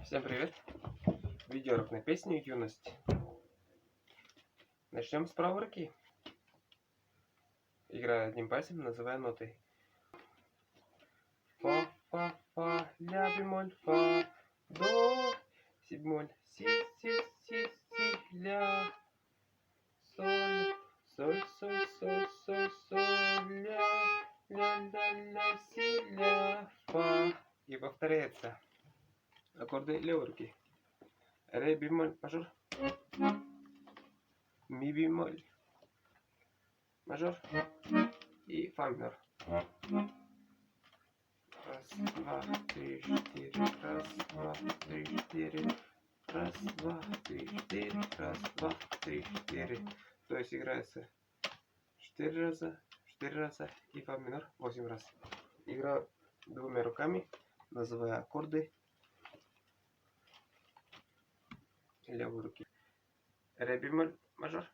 Всем привет! Видеоурок на песню «Юность». Начнем с правой руки. Играю одним пальцем, называя ноты. Фа, фа, фа, ля, бемоль, фа, до, си бемоль, си, си, си, си, ля, соль, соль, соль, соль, соль, соль, ля, ля, си, ля, фа. И повторяется. Аккорды левой руки. Ре бемоль мажор, ми бемоль мажор и фа минор. Раз, два, три, четыре. Раз, два, три, четыре. Раз, два, три, четыре. Раз, два, три, четыре. То есть играется 4 раза и фа минор 8 раз. Играю двумя руками, называя аккорды левой руки. Ре бемоль мажор,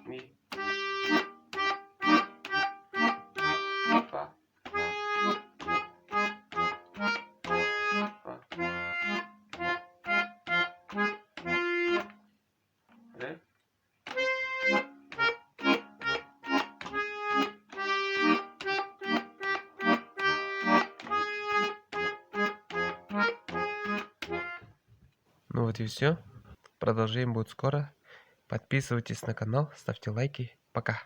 ми, фа, фа, ре. Ну вот и все. Продолжение будет скоро. Подписывайтесь на канал, ставьте лайки. Пока.